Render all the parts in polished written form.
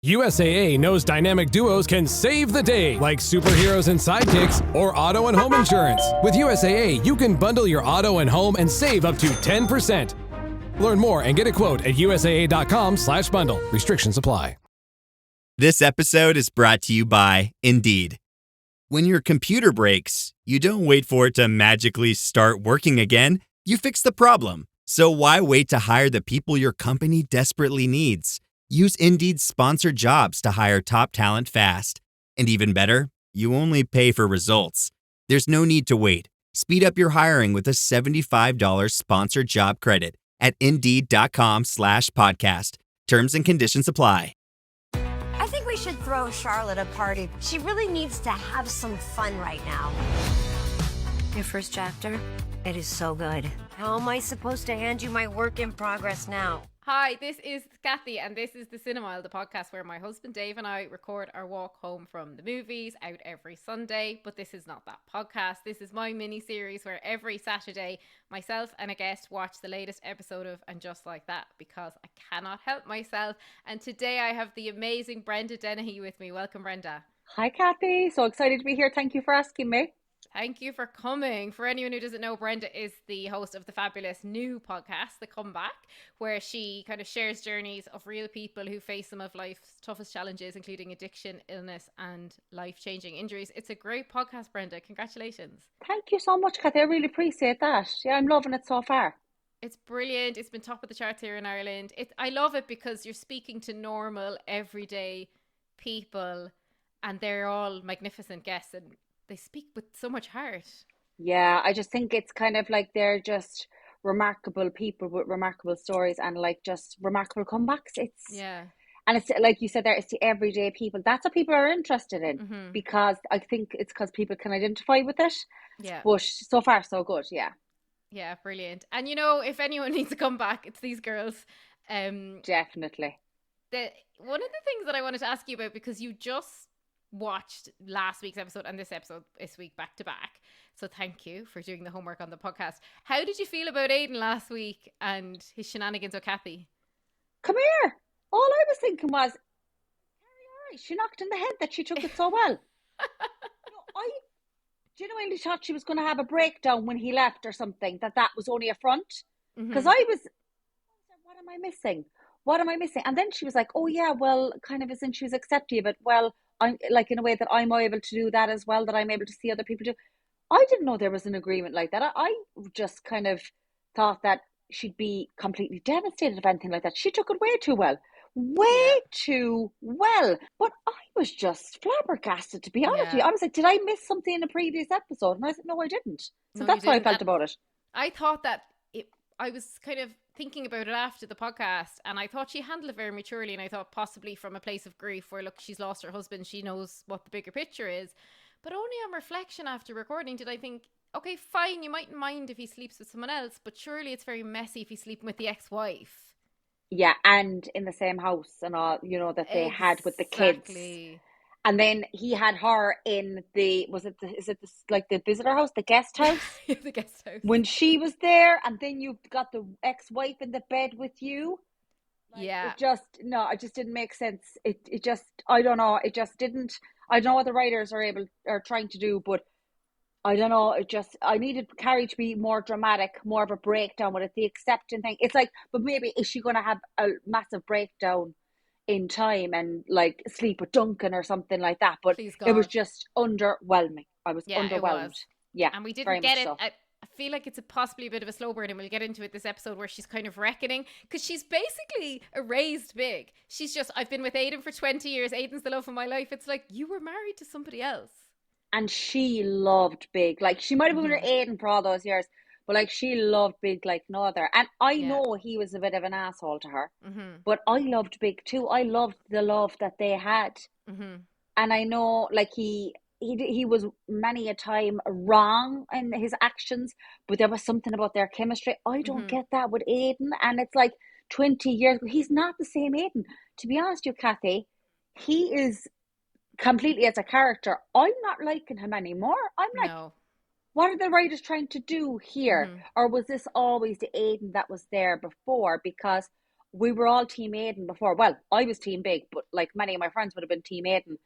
USAA knows dynamic duos can save the day, like superheroes and sidekicks or auto and home insurance. With USAA, you can bundle your auto and home and save up to 10%. Learn more and get a quote at usaa.com/bundle. Restrictions apply. This episode is brought to you by Indeed. When your computer breaks, you don't wait for it to magically start working again. You fix the problem. So why wait to hire the people your company desperately needs? Use Indeed's sponsored jobs to hire top talent fast. And even better, you only pay for results. There's no need to wait. Speed up your hiring with a $75 sponsored job credit at Indeed.com/podcast. Terms and conditions apply. I think we should throw Charlotte a party. She really needs to have some fun right now. Your first chapter? It is so good. How am I supposed to hand you my work in progress now? Hi, this is Cathy, and this is the Cinema, the podcast where my husband Dave and I record our walk home from the movies out every Sunday. But this is not that podcast. This is my mini-series where every Saturday, myself and a guest watch the latest episode of And Just Like That, because I cannot help myself. And today I have the amazing Brenda Dennehy with me. Welcome, Brenda. Hi, Cathy. So excited to be here. Thank you for asking me. Thank you for coming. For anyone who doesn't know, Brenda is the host of the fabulous new podcast, The Comeback, where she kind of shares journeys of real people who face some of life's toughest challenges, including addiction, illness, and life-changing injuries. It's a great podcast, Brenda. Congratulations. Thank you so much, Cathy. I really appreciate that. Yeah, I'm loving it so far. It's brilliant. It's been top of the charts here in Ireland. I love it because you're speaking to normal, everyday people, and they're all magnificent guests, and they speak with so much heart. Yeah, I just think it's kind of like they're just remarkable people with remarkable stories and like just remarkable comebacks. And it's like you said there, it's the everyday people. That's what people are interested in, because I think it's because people can identify with it. Yeah. But so far, so good. Yeah. Yeah, brilliant. And you know, if anyone needs to come back, it's these girls. Definitely. One of the things that I wanted to ask you about, because you just watched last week's episode and this episode this week back to back, so thank you for doing the homework on the podcast. How did you feel about Aidan last week and his shenanigans with Cathy? Come here. All I was thinking was, she knocked in the head that she took it so well. I genuinely thought she was going to have a breakdown when he left or something, that was only a front, because I was, what am I missing? And then she was like, oh yeah, well, kind of, isn't she was accepting of it? Well, I'm like, in a way that I'm able to do that as well, that I'm able to see other people do. I didn't know there was an agreement like that. I just kind of thought that she'd be completely devastated if anything like that. She took it way too well. Too well. But I was just flabbergasted, to be honest with you. I was like, did I miss something in a previous episode? And I said, no, I didn't. So that's how I felt about it. I thought that I was kind of thinking about it after the podcast, and I thought she handled it very maturely, and I thought possibly from a place of grief where, look, she's lost her husband, she knows what the bigger picture is. But only on reflection after recording did I think, okay, fine, you mightn't mind if he sleeps with someone else, but surely it's very messy if he's sleeping with the ex-wife. Yeah, and in the same house and all, you know, that they had with the kids. And then he had her in the, like the visitor house, the guest house? The guest house. When she was there, and then you've got the ex-wife in the bed with you. Like, yeah. It just didn't make sense. It just, I don't know, it just didn't. I don't know what the writers are trying to do, but I don't know. I needed Carrie to be more dramatic, more of a breakdown with it, the accepting thing. It's like, but maybe is she going to have a massive breakdown in time and like sleep with Duncan or something like that? But it was just underwhelming. I was underwhelmed. Yeah, and we didn't get it. So. I feel like it's possibly a bit of a slow burn, and we'll get into it this episode, where she's kind of reckoning, because she's basically erased Big. She's just, I've been with Aidan for 20 years. Aidan's the love of my life. It's like, you were married to somebody else. And she loved Big. Like, she might have been with Aidan for all those years, but like, she loved Big like no other. And I know he was a bit of an asshole to her, but I loved Big too. I loved the love that they had. And I know, like, he was many a time wrong in his actions, but there was something about their chemistry. I don't get that with Aidan. And it's like 20 years ago, he's not the same Aidan. To be honest with you, Cathy, he is completely as a character. I'm not liking him anymore. I'm like, no. What are the writers trying to do here? Or was this always the Aidan that was there before? Because we were all Team Aiden before. Well, I was Team Big, but like many of my friends would have been Team Aiden.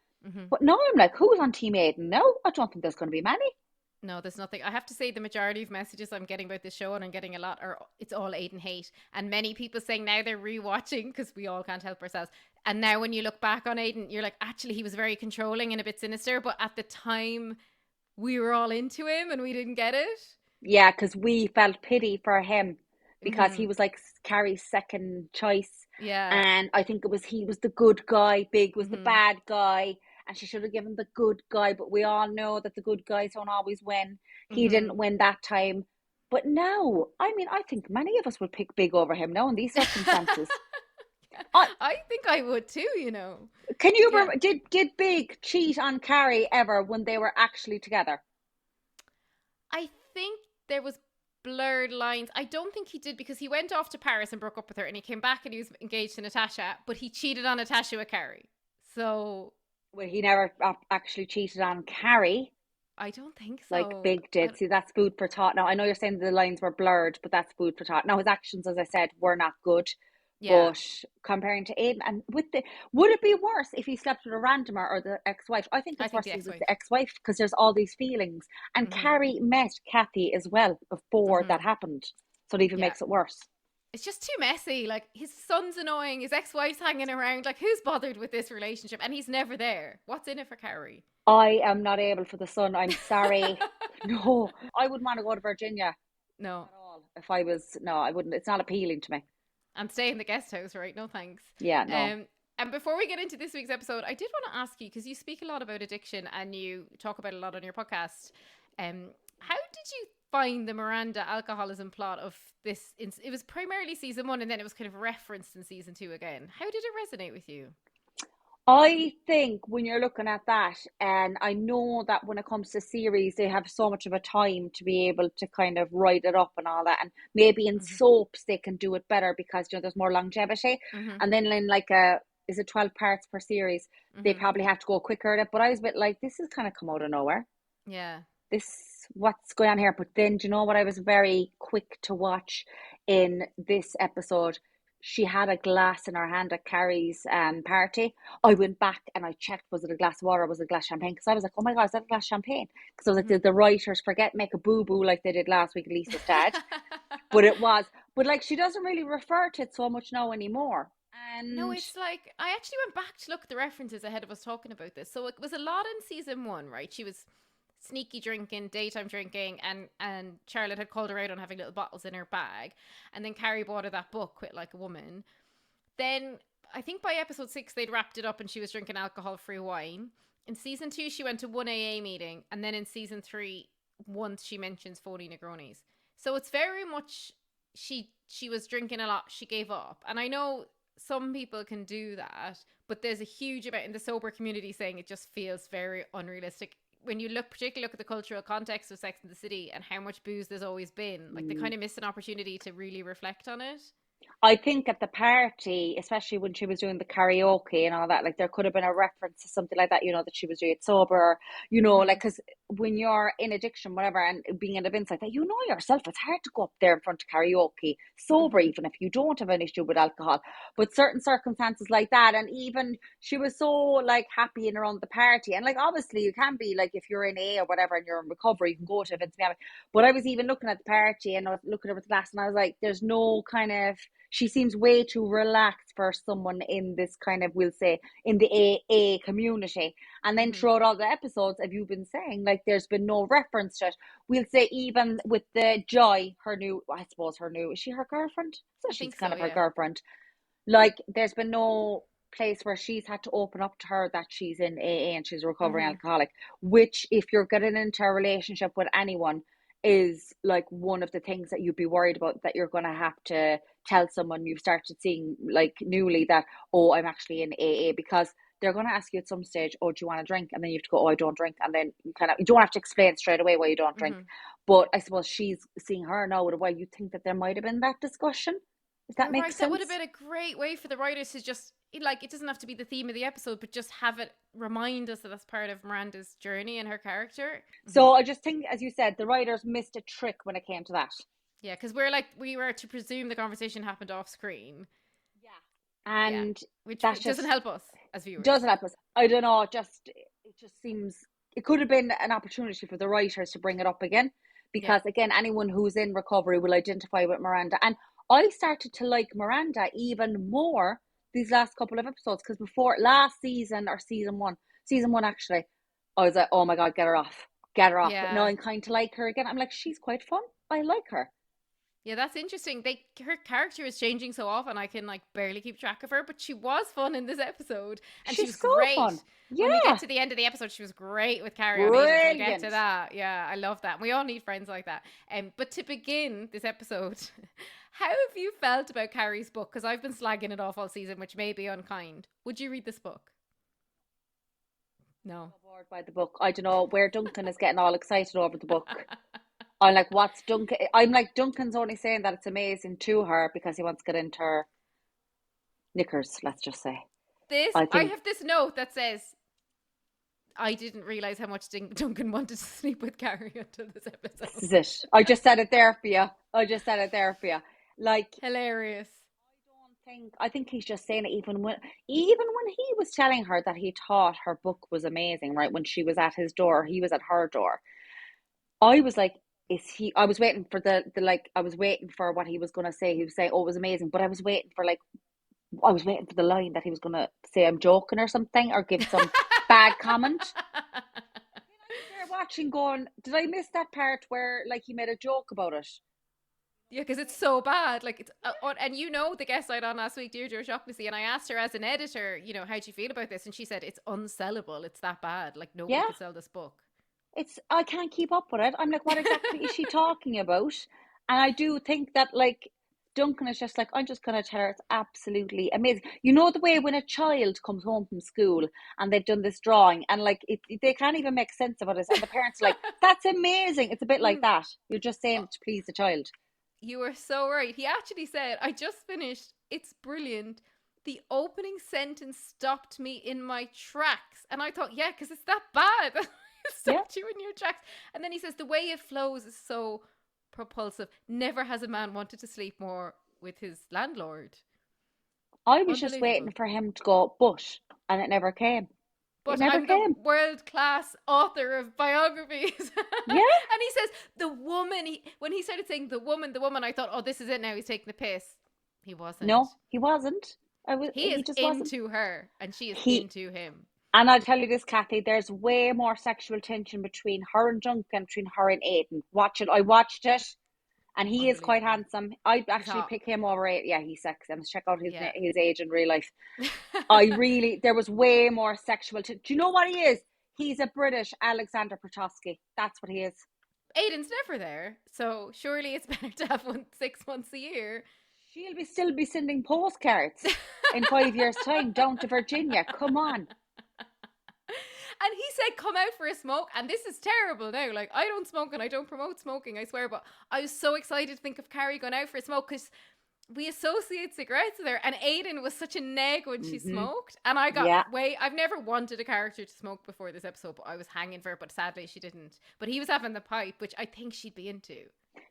But now I'm like, who's on Team Aiden? No, I don't think there's going to be many. No, there's nothing. I have to say the majority of messages I'm getting about this show, and I'm getting a lot, are it's all Aiden hate. And many people saying now they're rewatching because we all can't help ourselves. And now when you look back on Aiden, you're like, actually, he was very controlling and a bit sinister. But at the time, we were all into him and we didn't get it. Yeah, because we felt pity for him because he Mhm. was like Carrie's second choice. Yeah. And I think he was the good guy, Big was the Mhm. bad guy, and she should have given the good guy. But we all know that the good guys don't always win. He didn't Mhm. win that time. But now, I mean, I think many of us would pick Big over him now in these circumstances. I, I think I would too, you know. can you Yeah. remember, did Big cheat on Carrie ever when they were actually together? I think there was blurred lines. I don't think he did because he went off to Paris and broke up with her and he came back and he was engaged to Natasha, but he cheated on Natasha with Carrie. So Well, he never actually cheated on Carrie. I don't think Like so. Big did. See, that's food for thought. Now, I know you're saying the lines were blurred, but that's food for thought. Now, his actions, as I said, were not good. Yeah, But comparing to Aiden, and would it be worse if he slept with a randomer or the ex-wife? I think I it's think worse the if it was ex-wife. the ex-wife because there's all these feelings. And Hmm. Carrie met Cathy as well before that Hmm. happened. So it even Yeah. makes it worse. It's just too messy. Like, his son's annoying, his ex-wife's hanging around. Like, who's bothered with this relationship? And he's never there. What's in it for Carrie? I am not able for the sun. I'm sorry. No, I wouldn't want to go to Virginia No. at all. If I was, no, I wouldn't. It's not appealing to me. And stay in the guest house, right? No thanks. Yeah, no. And before we get into this week's episode, I did want to ask you, because you speak a lot about addiction and you talk about it a lot on your podcast. How did you find the Miranda alcoholism plot of this? It was primarily season 1, and then it was kind of referenced in season 2 again. How did it resonate with you? I think when you're looking at that, and I know that when it comes to series, they have so much of a time to be able to kind of write it up and all that. And maybe in Hmm. soaps, they can do it better because, there's more longevity. Hmm. And then in like is it 12 parts per series? They Hmm. probably have to go quicker at it. But I was a bit like, this is kind of come out of nowhere. Yeah. What's going on here? But then, do you know what I was very quick to watch in this episode? She had a glass in her hand at Carrie's party. I went back and I checked, was it a glass of water or was it a glass of champagne? Because I was like, oh my God, is that a glass of champagne? Because I was like, Hmm. did the writers forget make a boo-boo like they did last week, Lisa's dad? But it was. But like, she doesn't really refer to it so much now anymore. No, And it's like, I actually went back to look at the references ahead of us talking about this. So it was a lot in season 1, right? She was sneaky drinking, daytime drinking, and Charlotte had called her out on having little bottles in her bag. And then Carrie bought her that book, Quit Like a Woman. Then I think by episode 6 they'd wrapped it up and she was drinking alcohol-free wine. In season 2 she went to one AA meeting, and then in season 3 once she mentions 40 Negronis. So it's very much she was drinking a lot, she gave up. And I know some people can do that, but there's a huge amount in the sober community saying it just feels very unrealistic when you particularly look at the cultural context of Sex and the City and how much booze there's always been. Like, they kind of miss an opportunity to really reflect on it. I think at the party, especially when she was doing the karaoke and all that, like there could have been a reference to something like that, that she was doing it sober, like, Mm-hmm. because when you're in addiction, whatever, and being in events like that, yourself, it's hard to go up there in front of karaoke sober, Mm-hmm. even if you don't have an issue with alcohol. But certain circumstances like that, and even she was so like happy and around the party, and like obviously you can be like if you're in A or whatever and you're in recovery, you can go to events. But I was even looking at the party and I was looking over the glass, and I was like, there's no kind of. She seems way too relaxed for someone in this kind of, we'll say, in the AA community. And then Mm-hmm. throughout all the episodes, have you been saying, like, there's been no reference to it. We'll say even with the Joy, is she her girlfriend? So I she's think kind so, of her yeah. girlfriend. Like, there's been no place where she's had to open up to her that she's in AA and she's a recovering Mm-hmm. alcoholic, which if you're getting into a relationship with anyone is like one of the things that you'd be worried about, that you're going to have to tell someone you've started seeing like newly that, oh, I'm actually in AA, because they're going to ask you at some stage, oh, do you want to drink? And then you have to go, oh, I don't drink. And then you don't have to explain straight away why you don't drink. Mm-hmm. But I suppose she's seeing her now with a while. You think that there might have been that discussion, if that You're makes right. That would have sense. been a great way for the writers to just, like, it doesn't have to be the theme of the episode, but just have it remind us that that's part of Miranda's journey and her character. Mm-hmm. So I just think, as you said, the writers missed a trick when it came to that. Yeah, because we were to presume the conversation happened off screen. And which that doesn't help us as viewers. Doesn't help us. I don't know. It just seems it could have been an opportunity for the writers to bring it up again, because again, anyone who's in recovery will identify with Miranda. And I started to like Miranda even more these last couple of episodes, because before last season, or season one actually, I was like, oh my god, get her off. But now I'm kind of like her again. I'm like, she's quite fun. I like her. Yeah, that's interesting. Her character is changing so often, I can like barely keep track of her, but she was fun in this episode, and she was so great. fun. Yeah. When we get to the end of the episode, she was great with Carrie on Aiden. We'll get to that. Yeah, I love that. We all need friends like that. But to begin this episode, how have you felt about Carrie's book? Because I've been slagging it off all season, which may be unkind. Would you read this book? No. I'm bored by the book. I don't know where Duncan is getting all excited over the book. I'm like, what's Duncan? I'm like, Duncan's only saying that it's amazing to her because he wants to get into her knickers, let's just say. I have this note that says, I didn't realise how much Duncan wanted to sleep with Carrie until this episode. This is it. I just said it there for you. Like, hilarious. I think he's just saying it even when he was telling her that he thought her book was amazing, right? When she was at his door, he was at her door. I was like, I was waiting for I was waiting for what he was going to say. He was saying, oh, it was amazing. But I was waiting for the line that he was going to say, I'm joking or something, or give some bad comment. They're watching going, did I miss that part where like he made a joke about it? Yeah, because it's so bad. Like, it's and the guest I had on last week, Deirdre O'Shaughnessy, and I asked her as an editor, how do you feel about this? And she said, it's unsellable. It's that bad. Like, nobody could sell this book. I can't keep up with it. I'm like, what exactly is she talking about? And I do think that like Duncan is just like, I'm just going to tell her it's absolutely amazing. You know the way when a child comes home from school and they've done this drawing and like they can't even make sense of it, and the parents are like, that's amazing. It's a bit like that. You're just saying it to please the child. You are so right. He actually said, I just finished. It's brilliant. The opening sentence stopped me in my tracks. And I thought, yeah, because it's that bad. It stopped you in your tracks. And then he says, the way it flows is so propulsive. Never has a man wanted to sleep more with his landlord. I was just waiting for him to go, and it never came. But I'm the world-class author of biographies. Yeah. And he says, the woman, when he started saying the woman, I thought, oh, this is it now. He's taking the piss. He wasn't. No, he wasn't. He is just into her, and she is into him. And I'll tell you this, Cathy, there's way more sexual tension between her and Duncan, between her and Aiden. I watched it. And he is quite handsome. I'd actually pick him over it. Yeah, he's sexy. I must check out his age in real life. There was way more sexual. Do you know what he is? He's a British Alexander Potosky. That's what he is. Aiden's never there. So surely it's better to have one 6 months a year. She'll still be sending postcards in 5 years' time down to Virginia. Come on. And he said, come out for a smoke. And this is terrible now. Like, I don't smoke and I don't promote smoking, I swear. But I was so excited to think of Carrie going out for a smoke because we associate cigarettes with her. And Aiden was such a neg when she smoked. And I got I've never wanted a character to smoke before this episode, but I was hanging for it. But sadly, she didn't. But he was having the pipe, which I think she'd be into.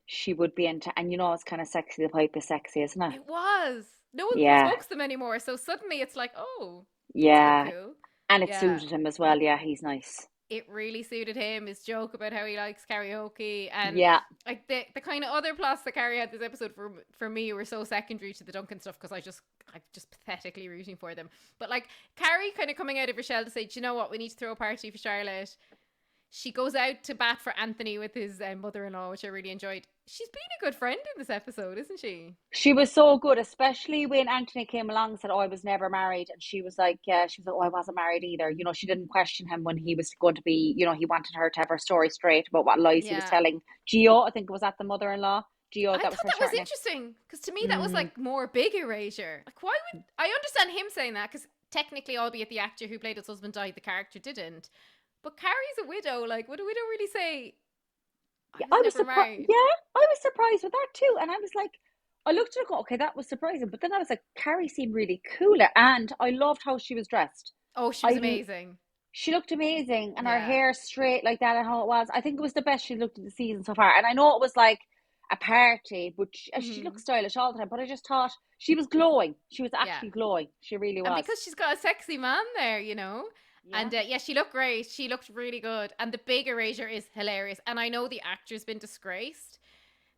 She would be into. And it's kind of sexy. The pipe is sexy, isn't it? It was. No one smokes them anymore. So suddenly it's like, oh, yeah. Cool. And it suited him as well. Yeah, he's nice. It really suited him. His joke about how he likes karaoke and like the kind of other plots that Carrie had this episode for me were so secondary to the Duncan stuff because I'm just pathetically rooting for them. But like Carrie kind of coming out of her shell to say, do you know what? We need to throw a party for Charlotte. She goes out to bat for Anthony with his mother-in-law, which I really enjoyed. She's been a good friend in this episode, isn't she? She was so good, especially when Anthony came along and said, oh, I was never married. And she was like, oh, I wasn't married either. She didn't question him when he was going to be, he wanted her to have her story straight about what lies he was telling Gio. I think it was at the mother-in-law. Gio, that was interesting. Because to me, that was like more big erasure. Like, why would... I understand him saying that because technically, albeit the actor who played his husband died, the character didn't. But Carrie's a widow. Like, would a widow really say, I was surprised. Yeah, I was surprised with that too. And I was like, I looked at her and go, okay, that was surprising. But then I was like, Carrie seemed really cooler. And I loved how she was dressed. Oh, she was amazing. She looked amazing. And her hair straight like that and how it was. I think it was the best she looked at the season so far. And I know it was like a party, but she looked stylish all the time. But I just thought she was glowing. She was actually glowing. She really was. And because she's got a sexy man there, Yeah. And she looked great. She looked really good. And the big erasure is hilarious. And I know the actor's been disgraced,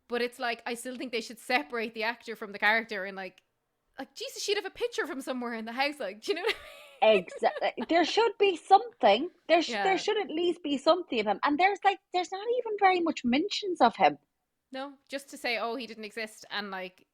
but it's like, I still think they should separate the actor from the character. And like Jesus, she'd have a picture from somewhere in the house. Like, do you know what I mean? Exactly. There should be something. There should at least be something of him. And there's not even very much mentions of him. No, just to say, oh, he didn't exist. And like,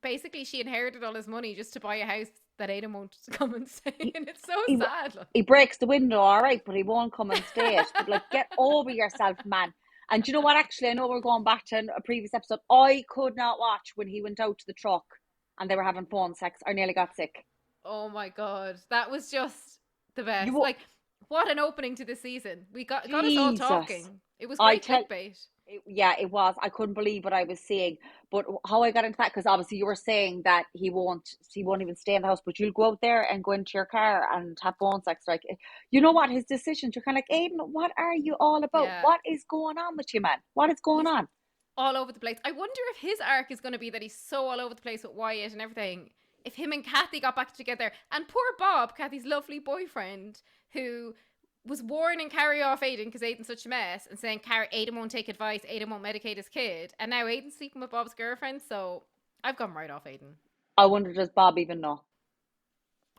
basically she inherited all his money just to buy a house that Aidan won't come and stay in. It's so sad. Like. He breaks the window, all right, but he won't come and stay it. But like, get over yourself, man. And you know what? Actually, I know we're going back to a previous episode. I could not watch when he went out to the truck and they were having phone sex. I nearly got sick. Oh my God. That was just the best. Like, what an opening to the season. Got us all talking. It was great clickbait. It was. I couldn't believe what I was seeing. But how I got into that, because obviously you were saying that he won't even stay in the house, but you'll go out there and go into your car and have phone sex. Like, you know what? His decisions, you're kind of like, Aidan, what are you all about? Yeah. What is going on with you, man? What is going on? All over the place. I wonder if his arc is going to be that he's so all over the place with Wyatt and everything. If him and Cathy got back together, and poor Bob, Cathy's lovely boyfriend, who was warning Carrie off Aidan because Aidan's such a mess, and saying Aidan won't take advice, Aidan won't medicate his kid, and now Aidan's sleeping with Bob's girlfriend, so I've gone right off Aidan. I wonder, does Bob even know?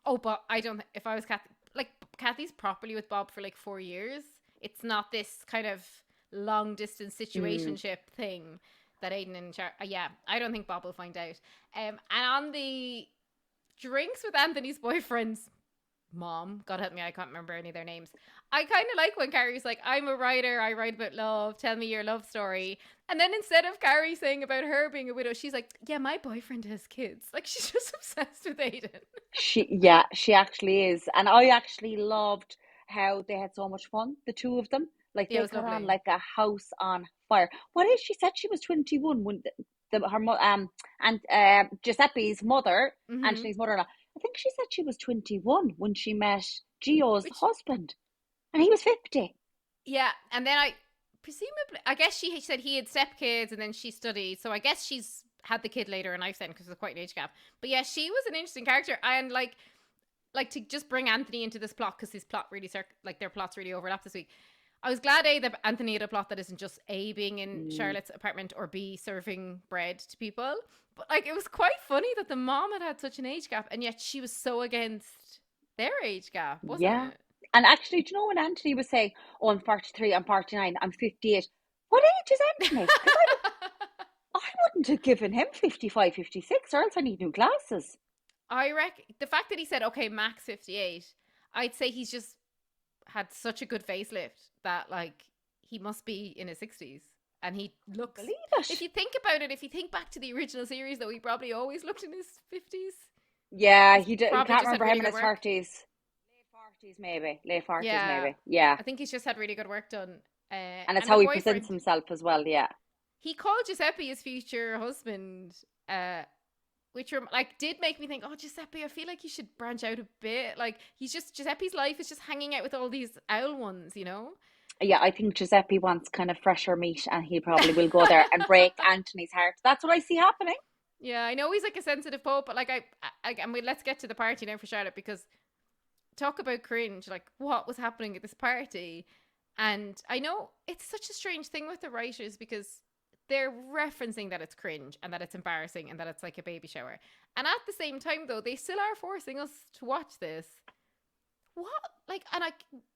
Oh, but I don't, if I was Cathy, like, Cathy's properly with Bob for like 4 years. It's not this kind of long distance situationship thing that Aidan and I don't think Bob will find out. And on the drinks with Anthony's boyfriend's mom, God help me, I can't remember any of their names. I kind of like when Carrie's like, I'm a writer, I write about love, tell me your love story. And then instead of Carrie saying about her being a widow, she's like, yeah, my boyfriend has kids. Like, she's just obsessed with Aidan. She actually is. And I actually loved how they had so much fun, the two of them. Like, they got on like a house on fire. What is, she said she was 21 when Giuseppe's mother, Anthony's mother-in-law, I think she said she was 21 when she met Gio's husband, and he was 50. Yeah, and then I guess she said he had stepkids, and then she studied, so I guess she's had the kid later, and I've said because there's quite an age gap. But yeah, she was an interesting character, and like to just bring Anthony into this plot, because his plot really their plots really overlap this week. I was glad that Anthony had a plot that isn't just A, being in Charlotte's apartment, or B, serving bread to people. But like, it was quite funny that the mom had such an age gap, and yet she was so against their age gap, wasn't it? And actually, do you know when Anthony was saying, oh, I'm 43, I'm 49, I'm 58. What age is Anthony? I wouldn't have given him 55, 56, or else I need new glasses. I reckon the fact that he said, okay, max 58, I'd say he's just had such a good facelift that like he must be in his 60s, and he looks, if you think about it, if you think back to the original series, though, he probably always looked in his 50s. Yeah, he did. I can't remember him in his 30s. Late 40s maybe. Yeah, I think he's just had really good work done, and it's how he presents himself as well. Yeah, he called Giuseppe his future husband, which did make me think, oh, Giuseppe, I feel like you should branch out a bit. Like, Giuseppe's life is just hanging out with all these owl ones, you know? Yeah, I think Giuseppe wants kind of fresher meat, and he probably will go there and break Anthony's heart. That's what I see happening. Yeah, I know he's like a sensitive poet, but like, I mean, let's get to the party now for Charlotte, because talk about cringe, like, what was happening at this party? And I know it's such a strange thing with the writers, because they're referencing that it's cringe and that it's embarrassing and that it's like a baby shower. And at the same time, though, they still are forcing us to watch this. What? Like, and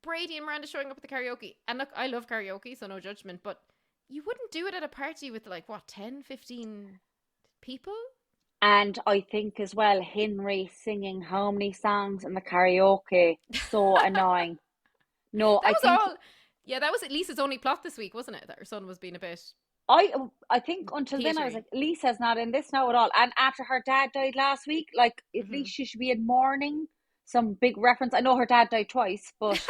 Brady and Miranda showing up at the karaoke. And look, I love karaoke, so no judgment, but you wouldn't do it at a party with like, what, 10, 15 people? And I think as well, Henry singing how many songs in the karaoke, so annoying. No, that was at Lisa's only plot this week, wasn't it? That her son was being a bit... I think until then I was like, Lisa's not in this now at all. And after her dad died last week, like, at least she should be in mourning. Some big reference. I know her dad died twice, but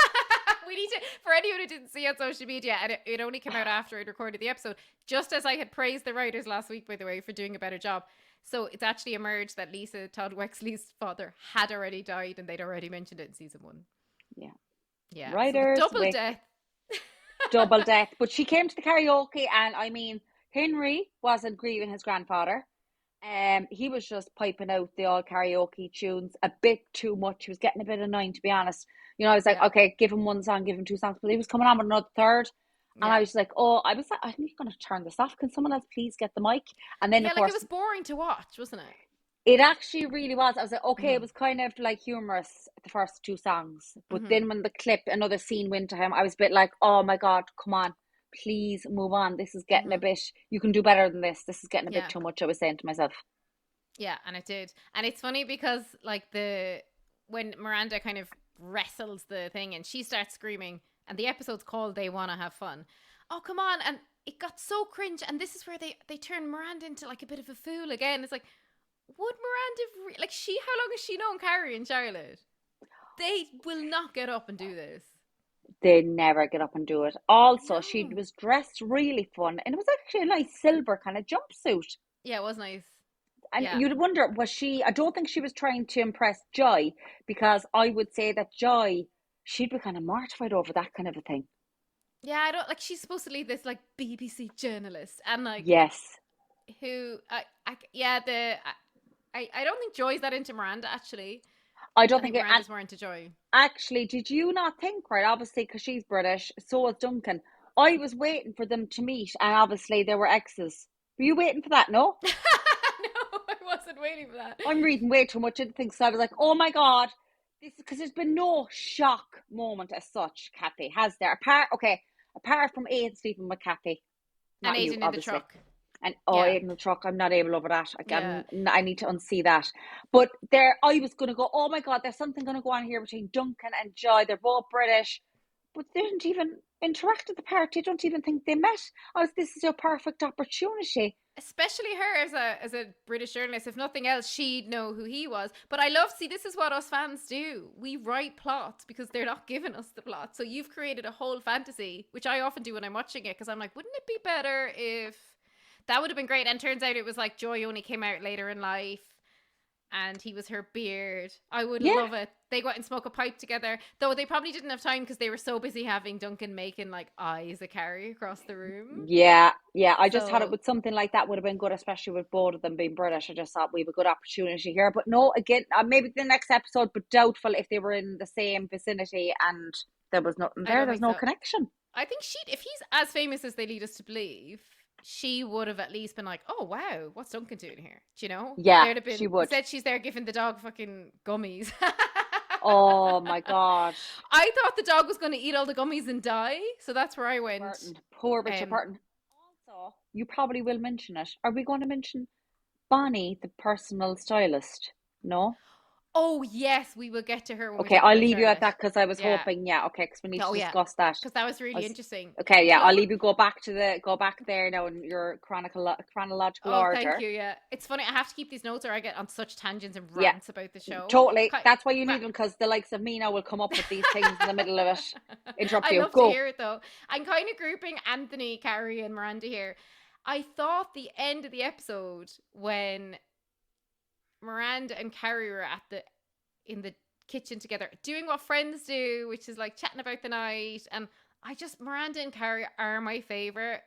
we need to, for anyone who didn't see it on social media, and it only came out after I'd recorded the episode, just as I had praised the writers last week, by the way, for doing a better job. So it's actually emerged that Lisa, Todd Wexley's father, had already died, and they'd already mentioned it in season 1. Yeah. Writers, so double death. Double death. But she came to the karaoke, and I mean, Henry wasn't grieving his grandfather. He was just piping out the all karaoke tunes a bit too much. He was getting a bit annoying, to be honest. You know, I was like, Yeah. okay, give him one song, give him two songs, but he was coming on with another third. And I Yeah. was like, oh, I was like, I'm going to turn this off. Can someone else please get the mic? And then, Yeah, of like it course, was boring to watch, wasn't it? it actually really was. I was like, okay, it Mm-hmm. was kind of like humorous, the first two songs. But Mm-hmm. then when the clip, another scene went to him, I was a bit like, oh my God, come on, please move on. This is getting a Mm-hmm. bit, you can do better than this. This is getting a bit Yeah. too much, I was saying to myself. Yeah, and it did. And it's funny because like when Miranda kind of wrestles the thing and she starts screaming and the episode's called They Wanna Have Fun. Oh, come on. And it got so cringe, and this is where they turn Miranda into like a bit of a fool again. It's like, would Miranda like how long has she known Carrie and Charlotte? They will not get up and do this. They never get up and do it. Also, she No. was dressed really fun, and it was actually a nice silver kind of jumpsuit. Yeah, it was nice. And Yeah. you'd wonder, was she? I don't think she was trying to impress Joy, because I would say that Joy, she'd be kind of mortified over that kind of a thing. Yeah, I don't like. She's supposed to lead this like BBC journalist, and like Yes. who, I don't think Joy's that into Miranda. Actually, I don't I think think it. Miranda's more into Joy. Actually, did you not think, right? Obviously, because she's British, so is Duncan. I was waiting for them to meet, and obviously they were exes. Were you waiting for that? No? No, I wasn't waiting for that. I'm reading way too much into things, so I was like, oh my God. This is because there's been no shock moment as such, Cathy, has there? Apart from Aiden sleeping with Cathy. And Not you, Aiden in the obviously. truck. And Yeah, Aiden in the truck, I'm not able over that. yeah. I need to unsee that. But there, I was going to go, oh my God, there's something going to go on here between Duncan and Joy. They're both British. But they didn't even interact at the party. I don't even think they met. This is your perfect opportunity. Especially her as a British journalist. If nothing else, she'd know who he was. But I love, see, this is what us fans do. We write plots because they're not giving us the plot. So you've created a whole fantasy, which I often do when I'm watching it, because I'm like, wouldn't it be better if that would have been great? And turns out it was like Joy only came out later in life and he was her beard. I would Yeah. love it. They go out and smoke a pipe together, though they probably didn't have time because they were so busy having Duncan making like eyes at Carrie across the room. Yeah. I just thought it So would something like that would have been good, especially with both of them being British. I just thought we have a good opportunity here. But no, again, maybe the next episode, but doubtful if they were in the same vicinity and there was nothing I there. don't There's think no so. connection. I think if he's as famous as they lead us to believe, she would have at least been like, oh wow, what's Duncan doing here? Do you know? Yeah, There'd have been, she would. instead she's there giving the dog fucking gummies. Oh my God. I thought the dog was going to eat all the gummies and die, so that's where I went. Burton. Poor Richard Um, Burton. Also, you probably will mention it. Are we going to mention Bonnie, the personal stylist? No? Oh yes, we will get to her when we Okay, talk I'll about leave you at Charlotte. that because I was Yeah. hoping, okay, because we need Oh to yeah, discuss that. because that was really interesting. Okay, yeah, I'll Clone- leave you go back there now in your chronological Oh, order. thank you. Yeah, it's funny. I have to keep these notes, or I get on such tangents and Yeah, rants about the show. totally. Ki- That's why you Ra- need them, because the likes of me now will come up with these things in the middle of it. Interrupt I you. love to Go. hear it though. I'm kind of grouping Anthony, Carrie, and Miranda here. I thought the end of the episode when Miranda and Carrie were in the kitchen together doing what friends do, which is like chatting about the night, and Miranda and Carrie are my favorite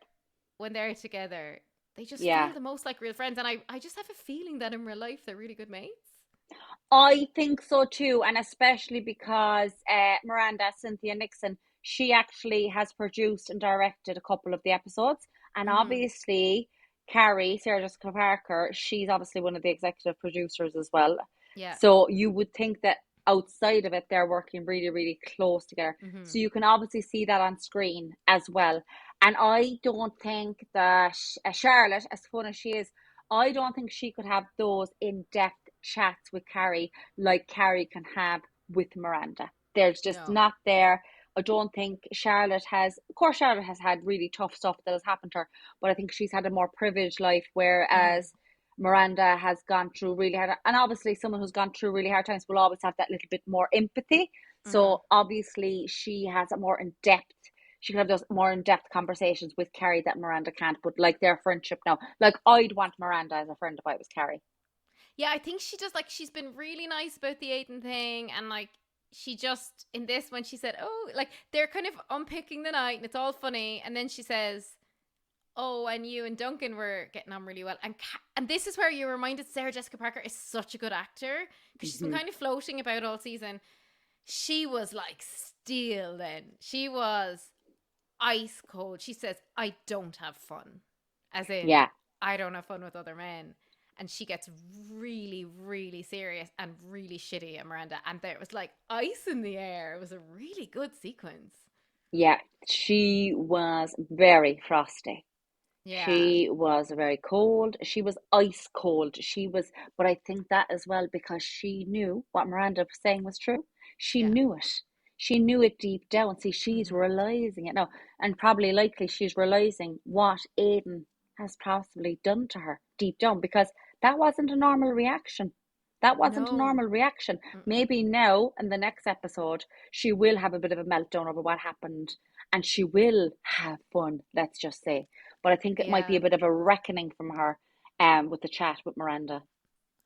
when they're together. They just feel the most like real friends, and I just have a feeling that in real life they're really good mates. I think so too, and especially because Miranda Cynthia Nixon, she actually has produced and directed a couple of the episodes, and obviously Carrie, Sarah Jessica Parker, she's obviously one of the executive producers as well. Yeah. So you would think that outside of it, they're working really, really close together. So you can obviously see that on screen as well. And I don't think that Charlotte, as fun as she is, I don't think she could have those in-depth chats with Carrie like Carrie can have with Miranda. There's just not there. I don't think Charlotte has, of course Charlotte has had really tough stuff that has happened to her, but I think she's had a more privileged life, whereas Miranda has gone through really hard, and obviously someone who's gone through really hard times will always have that little bit more empathy. So obviously she has a more in-depth, she can have those more in-depth conversations with Carrie that Miranda can't, but like their friendship now, like I'd want Miranda as a friend if I was Carrie. Yeah, I think she does, like, she's been really nice about the Aiden thing, and like she just, in this, when she said, oh, like they're kind of unpicking the night and it's all funny, and then she says, Oh, and you and Duncan were getting on really well. And this is where you're reminded Sarah Jessica Parker is such a good actor, because she's been kind of floating about all season. She was like steel then. She was ice cold. She says, I don't have fun. As in, Yeah. I don't have fun with other men. And she gets really, really serious and really shitty at Miranda. And there was like ice in the air. It was a really good sequence. Yeah, she was very frosty. Yeah. She was very cold. She was ice cold. But I think that as well because she knew what Miranda was saying was true. She Yeah. knew it. She knew it deep down. See, she's realizing it now, and probably likely she's realizing what Aiden has possibly done to her deep down because that wasn't a normal reaction. That wasn't a No. normal reaction. Mm-mm. Maybe now in the next episode, she will have a bit of a meltdown over what happened and she will have fun, let's just say. But I think it might be Yeah. a bit of a reckoning from her with the chat with Miranda.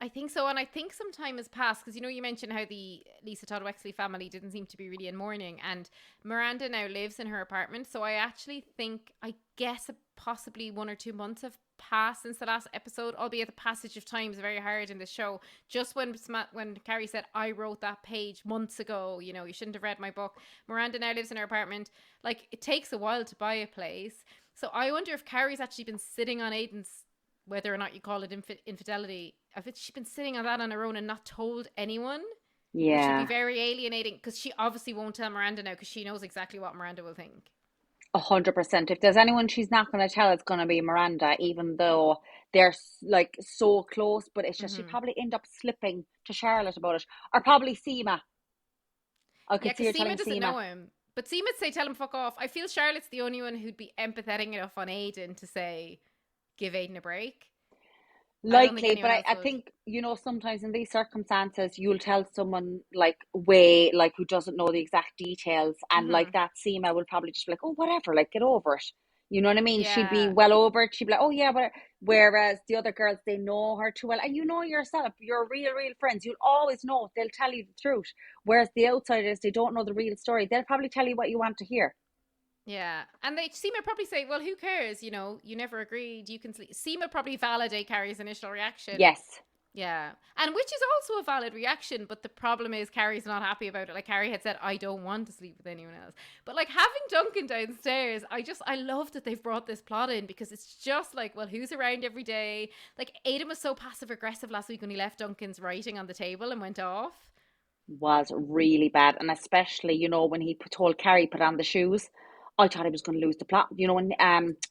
I think so, and I think some time has passed because you mentioned how the Lisa Todd Wexley family didn't seem to be really in mourning, and Miranda now lives in her apartment. So I actually think, I guess, possibly 1 or 2 months have passed since the last episode. Albeit the passage of time is very hard in the show. Just when Carrie said, "I wrote that page months ago," you shouldn't have read my book. Miranda now lives in her apartment. Like, it takes a while to buy a place, so I wonder if Carrie's actually been sitting on Aiden's, whether or not you call it infidelity, if she's been sitting on that on her own and not told anyone, which would be Yeah, very alienating because she obviously won't tell Miranda now because she knows exactly what Miranda will think. 100%. If there's anyone she's not going to tell, it's going to be Miranda, even though they're like so close. But it's just she Mm-hmm. probably end up slipping to Charlotte about it, or probably Seema. I Yeah, could see because her Seema telling doesn't Seema. know him. But Seema'd say, tell him fuck off. I feel Charlotte's the only one who'd be empathetic enough on Aiden to say, give Aiden a break. I don't think Likely, but anyone I, else I would. think, sometimes in these circumstances, you'll tell someone like way, like who doesn't know the exact details, and Mm-hmm. like that Seema will probably just be like, oh, whatever, like get over it. You know what I mean? She'd be Yeah. well over it. She'd be like, oh, yeah, but whereas the other girls, they know her too well. And you know yourself, you're real friends. You'll always know. They'll tell you the truth. Whereas the outsiders, they don't know the real story. They'll probably tell you what you want to hear. Yeah. And they Seema probably say, well, who cares? You never agreed. You can sleep. Seema probably validate Carrie's initial reaction. Yes. Yeah. And which is also a valid reaction, but the problem is Carrie's not happy about it. Like, Carrie had said, I don't want to sleep with anyone else. But like, having Duncan downstairs, I love that they've brought this plot in, because it's just like, well, who's around every day? Like, Aidan was so passive aggressive last week when he left Duncan's writing on the table and went off. Was really bad, and especially when he told Carrie put on the shoes. I thought he was going to lose the plot. When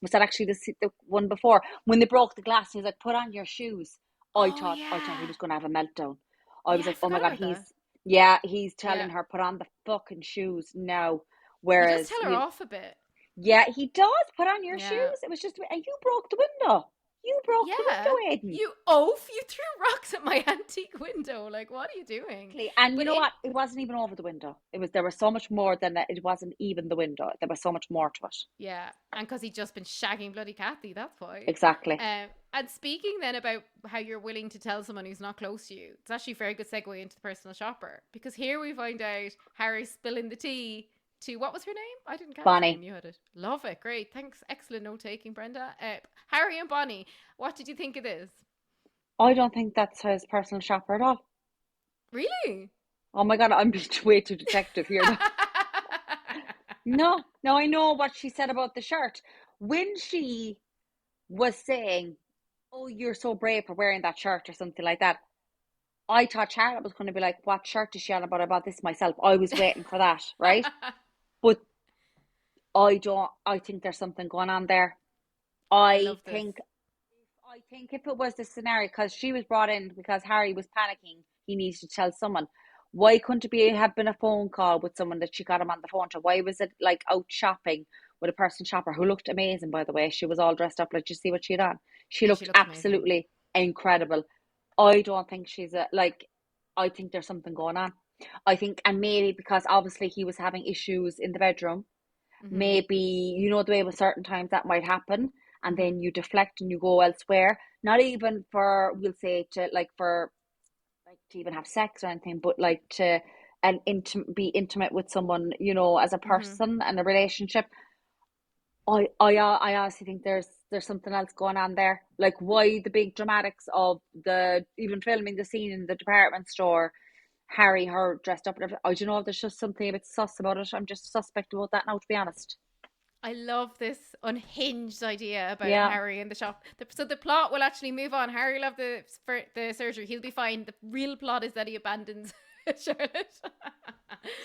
was that actually the one before when they broke the glass? He was like, "Put on your shoes." Oh, I thought he yeah. was going to have a meltdown. I was Yeah, I like, "Oh my forgot god, about that. he's Yeah. telling her put on the fucking shoes now." He does Whereas tell her off a bit. yeah, he does put on your Yeah. shoes. It was just, and you broke the window. You broke the Yeah. window, Aiden. You oaf, you threw rocks at my antique window. Like, what are you doing? Exactly. And you But know what? It wasn't even over the window. There was so much more than that. It wasn't even the window. There was so much more to it. yeah, and because he'd just been shagging bloody Cathy, that's why. Exactly. And speaking then about how you're willing to tell someone who's not close to you, it's actually a very good segue into the personal shopper, because here we find out Harry's spilling the tea to, what was her name? I didn't catch her Bonnie. name. You had it. Love it. Great. Thanks. Excellent note taking, Brenda. Harry and Bonnie. What did you think of this? I don't think that's his personal shopper at all. Really? Oh my God, I'm being way too detective here. No, I know what she said about the shirt. When she was saying, "Oh, you're so brave for wearing that shirt," or something like that, I thought Charlotte was going to be like, "What shirt is she on about? I bought this myself." I was waiting for that, right? But I don't. I think there's something going on there. I I love this. think I think if it was the scenario, because she was brought in because Harry was panicking, he needed to tell someone. Why couldn't it have been a phone call with someone that she got him on the phone to? Why was it like out shopping with a person shopper who looked amazing, by the way? She was all dressed up. Like, you see what she had on? She Yeah, she looked looks amazing. absolutely incredible. I don't think I think there's something going on. I think, and maybe because obviously he was having issues in the bedroom, Mm-hmm. maybe the way with certain times that might happen, and Mm-hmm. then you deflect and you go elsewhere, not even for, we'll say, to like for like to even have sex or anything, but like to be intimate with someone, as a Mm-hmm. person and a relationship. I honestly think there's something else going on there. Like, why the big dramatics of the even filming the scene in the department store, Harry, her dressed up and everything. I don't know. There's just something a bit sus about it. I'm just suspect about that now, to be honest. I love this unhinged idea about Yeah, Harry in the shop. So the plot will actually move on. Harry will have the surgery. He'll be fine. The real plot is that he abandons Charlotte.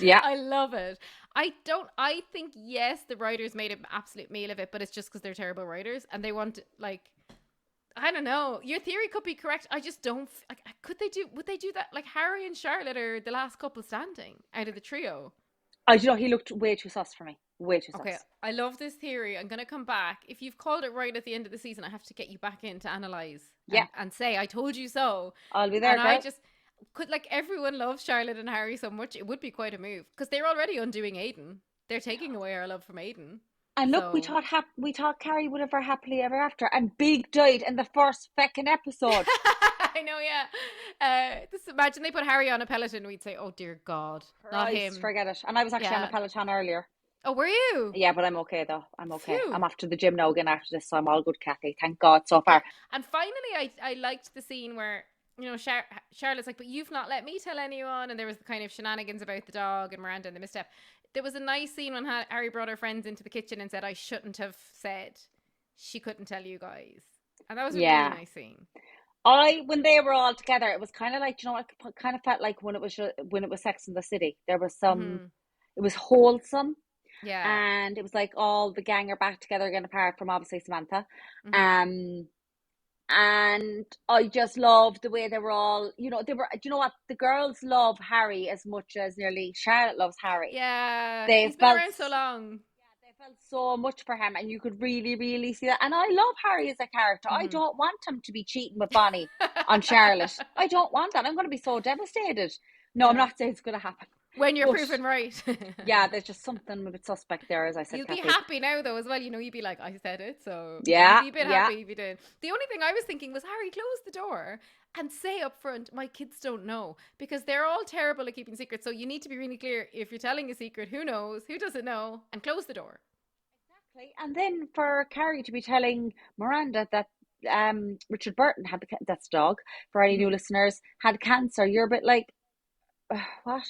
yeah. I love it. I think, yes, the writers made an absolute meal of it, but it's just because they're terrible writers and they want, like, I don't know. Your theory could be correct. I just don't, like, would they do that? Like, Harry and Charlotte are the last couple standing out of the trio. I don't know. He looked way too sus for me. Way too Okay, sus. I love this theory. I'm going to come back. If you've called it right at the end of the season, I have to get you back in to analyze Yeah, and say, I told you so. I'll be there, And I girl. just could, like, everyone loves Charlotte and Harry so much. It would be quite a move because they're already undoing Aiden. They're taking away our love from Aiden. And look, So we thought Carrie would have her happily ever after, and Big died in the first fucking episode. I know, yeah. Just imagine they put Harry on a Peloton. We'd say, "Oh dear God, not Christ, him." forget it. And I was actually on a Yeah. Peloton earlier. Oh, were you? Yeah, but I'm okay though. I'm okay. Phew. I'm off to the gym now again after this, so I'm all good, Cathy. Thank God so Yeah. far. And finally, I liked the scene where, Charlotte's like, but you've not let me tell anyone. And there was the kind of shenanigans about the dog and Miranda and the misstep. There was a nice scene when Harry brought her friends into the kitchen and said, I shouldn't have said she couldn't tell you guys. And that was a really Yeah. nice scene. When they were all together, it was kind of like, it kind of felt like when it was Sex in the City. There was Mm-hmm. it was wholesome. Yeah. And it was like all the gang are back together again, apart from obviously Samantha. Mm-hmm. And I just loved the way they were all, they were, do you know what? The girls love Harry as much as nearly Charlotte loves Harry. Yeah. They He's been felt, around so long. they felt so much for him, and you could really, really see that. And I love Harry as a character. I Mm-hmm. don't want him to be cheating with Bonnie on Charlotte. I don't want that. I'm going to be so devastated. No, I'm Yeah. not saying it's going to happen. When you're But proven right. yeah, there's just something a bit suspect there, as I said, You'll be Cathy. happy now, though, as well. You'd be like, I said it, so Yeah, you'd be a bit yeah. happy if you did. The only thing I was thinking was, Harry, close the door and say up front, my kids don't know, because they're all terrible at keeping secrets. So you need to be really clear. If you're telling a secret, who knows, who doesn't know, and close the door. Exactly. And then for Carrie to be telling Miranda that Richard Burton had that's dog, for any new listeners, had cancer, you're a bit like, what?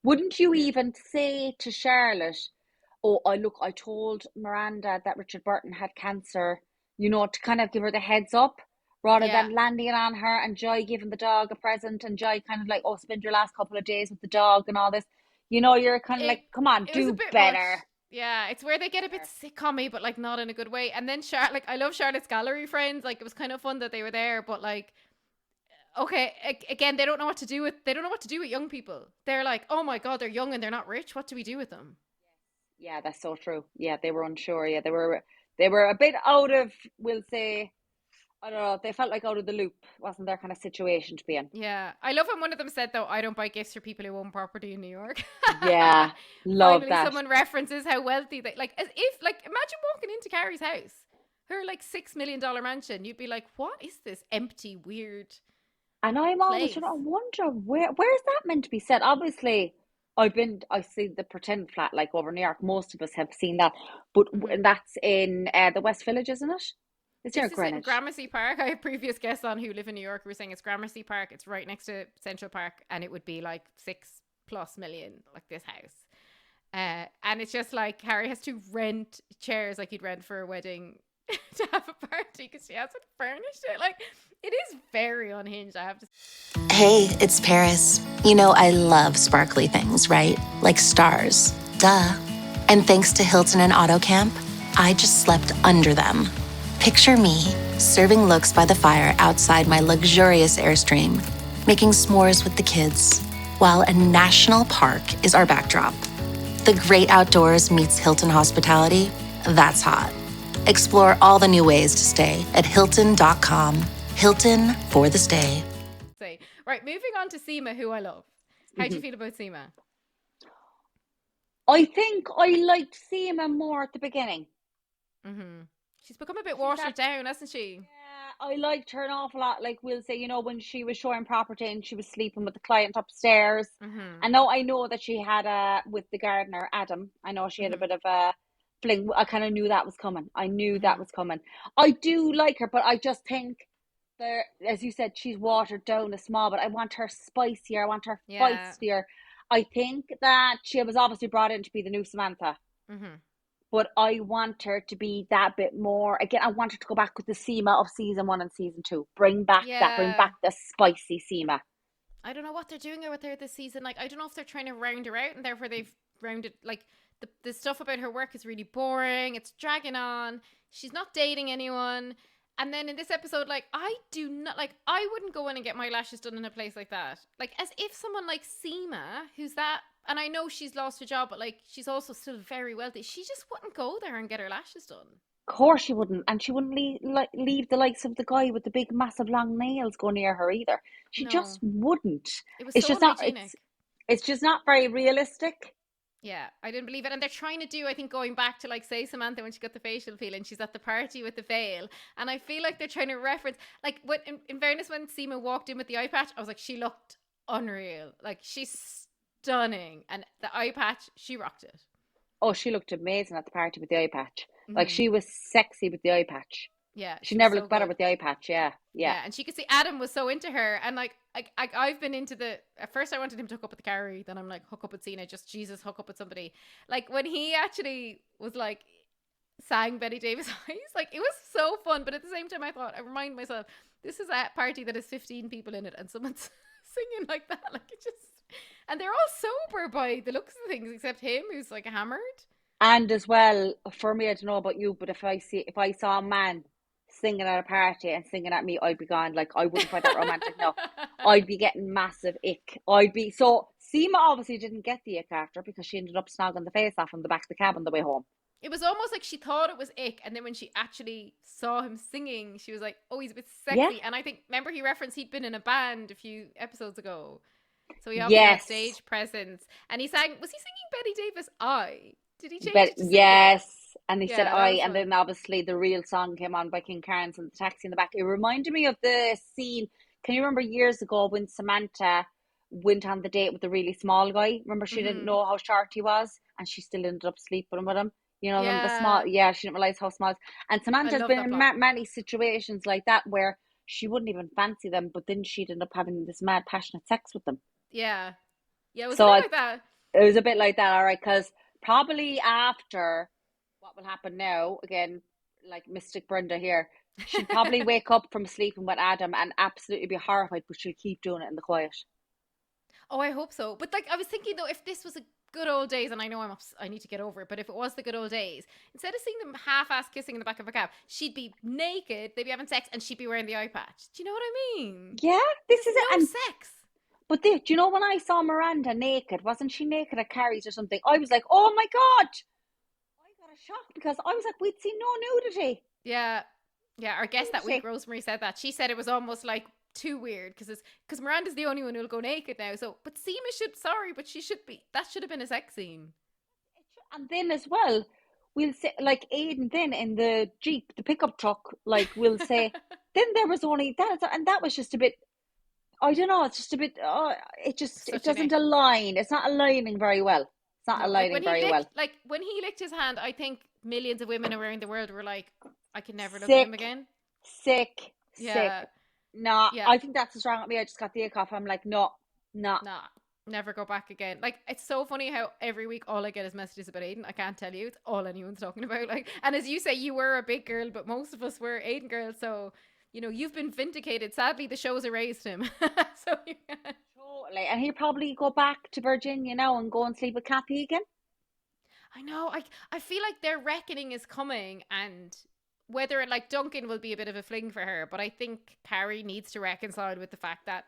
Wouldn't you Yeah. even say to Charlotte, oh, I told Miranda that Richard Burton had cancer, to kind of give her the heads up, rather Yeah. than landing it on her and Joy giving the dog a present, and Joy kind of like, oh, spend your last couple of days with the dog and all this. You're kind of like, come on, It was a do bit better. much. Yeah, it's where they get a bit sick on me, but like not in a good way. And then I love Charlotte's gallery friends. Like, it was kind of fun that they were there, but like, okay, again, they don't know what to do with young people. They're like, oh my God, they're young and they're not rich. What do we do with them? Yeah, that's so true. Yeah, they were unsure. Yeah, they were a bit out of, we'll say, I don't know, they felt like out of the loop. Wasn't their kind of situation to be in. Yeah, I love when one of them said, though, I don't buy gifts for people who own property in New York. Yeah, love Finally, that. someone references how wealthy they, like, as if, like, imagine walking into Carrie's house, her like $6 million mansion. You'd be like, what is this empty, weird And I'm always, place? I wonder where's that meant to be set? Obviously, I see the pretend flat like over New York. Most of us have seen that, but Mhm. that's in the West Village, isn't it? It's near This is in Greenwich. Gramercy Park. I have previous guests on who live in New York who were saying it's Gramercy Park. It's right next to Central Park, and it would be like 6+ million, like this house. And it's just like Harry has to rent chairs like he'd rent for a wedding to have a party because she hasn't furnished it. Like, it is very unhinged, I have to say. Hey, it's Paris. You know I love sparkly things, right? Like stars. Duh. And thanks to Hilton and AutoCamp, I just slept under them. Picture me, serving looks by the fire outside my luxurious Airstream, making s'mores with the kids, while a national park is our backdrop. The great outdoors meets Hilton hospitality. That's hot. Explore all the new ways to stay at Hilton.com. Hilton for the stay. Right, moving on to Seema, who I love. How do you feel about Seema? I think I liked Seema more at the beginning. Mm-hmm. She's become a bit watered down, hasn't she? Yeah, I liked her an awful lot. Like, we'll say, when she was showing property and she was sleeping with the client upstairs. Mm-hmm. And now I know that she had with the gardener, Adam. I know she had a bit of a fling. I kind of knew that was coming. I knew that was coming. I do like her, but I just think there, as you said, she's watered down a small, but I want her spicier. I want her Yeah. feistier. I think that she was obviously brought in to be the new Samantha, but I want her to be that bit more. Again, I want her to go back with the Seema of season 1 and season 2. Bring back Yeah. the spicy Seema. I don't know what they're doing with her this season. Like, I don't know if they're trying to round her out and therefore they've rounded, like, the stuff about her work is really boring. It's dragging on. She's not dating anyone. And then in this episode, like, I do not, like, I wouldn't go in and get my lashes done in a place like that. Like, as if someone like Seema, who's that, and I know she's lost her job, but, like, she's also still very wealthy. She just wouldn't go there and get her lashes done. Of course she wouldn't, and she wouldn't leave the likes of the guy with the big, massive, long nails go near her either. She just No. wouldn't. It was It's so just not. unhygienic. It's just not very realistic. Yeah, I didn't believe it. And they're trying to do, I think, going back to, like, say Samantha when she got the facial peel and she's at the party with the veil. And I feel like they're trying to reference, like, when, in fairness, when Seema walked in with the eye patch, I was like, she looked unreal. Like, she's stunning. And the eye patch, she rocked it. Oh, she looked amazing at the party with the eye patch. Like, she was sexy with the eye patch. Yeah, She was never so looked better good. with the eye patch. Yeah. And she could see Adam was so into her, and like I've been into the. At first, I wanted him to hook up with Carrie. Then I'm like, hook up with Cena. Just Jesus, hook up with somebody. Like when he actually was like sang Betty Davis Eyes, like it was so fun. But at the same time, I thought I remind myself this is a party that has 15 people in it, and someone's singing like that. Like it just, and they're all sober by the looks of things, except him who's like hammered. And as well, for me, I don't know about you, but if I saw a man singing at a party and singing at me, I'd be gone. Like, I wouldn't find that romantic. No, I'd be getting massive ick. So Seema obviously didn't get the ick after because she ended up snogging the face off on the back of the cab on the way home. It was almost like she thought it was ick, and then when she actually saw him singing, she was like, "Oh, he's a bit sexy." Yeah. And I think, remember, he referenced he'd been in a band a few episodes ago, so he obviously had stage presence. And he sang. Was he singing Betty Davis? I did he change it to yes. And he said that I, was and fun. then obviously the real song came on by King Carnes and the taxi in the back. It reminded me of the scene. Can you remember years ago when Samantha went on the date with the really small guy? Remember, she didn't know how short he was, and she still ended up sleeping with him. You know, the small. Yeah, Yeah, she didn't realize how small. And I Samantha's love been that in plot. many situations like that where she wouldn't even fancy them, but then she'd end up having this mad, passionate sex with them. Yeah, it was a So bit like that. it was a bit like that, all right, because probably after what will happen now, again, like Mystic Brenda here, she'll probably wake up from sleeping with Adam and absolutely be horrified, but she'll keep doing it in the quiet. Oh, I hope so. But like, I was thinking though, if this was a good old days, and I know I need to get over it, but if it was the good old days, instead of seeing them half-ass kissing in the back of a cab, she'd be naked, they'd be having sex, and she'd be wearing the eye patch. Do you know what I mean? Yeah, this is it. No And sex. but do you know when I saw Miranda naked, wasn't she naked at Carrie's or something? I was like, oh my God. I got a shock because I was like, we'd seen no nudity. Yeah. Yeah, our guest that week, Rosemary, said that. She said it was almost like too weird because Miranda's the only one who'll go naked now. So, but Seema that should have been a sex scene. And then as well, we'll say, like Aiden then in the Jeep, the pickup truck, like we'll say, then there was only that, and that was just a bit, I don't know, it's just a bit, it doesn't align. It's not aligning very well. It's not aligning very well. Like when he licked his hand, I think millions of women around the world were like, I can never look Sick, at him again. Sick. No, yeah. I think that's what's wrong with me. I just got the ick off. I'm like, no. Nah, never go back again. Like, it's so funny how every week all I get is messages about Aiden. I can't tell you. It's all anyone's talking about. Like, and as you say, you were a big girl, but most of us were Aiden girls. So, you know, you've been vindicated. Sadly, the show's erased him. So totally. And he'll probably go back to Virginia now and go and sleep with Cathy again. I know. I feel like their reckoning is coming, and whether like Duncan will be a bit of a fling for her, but I think Carrie needs to reconcile with the fact that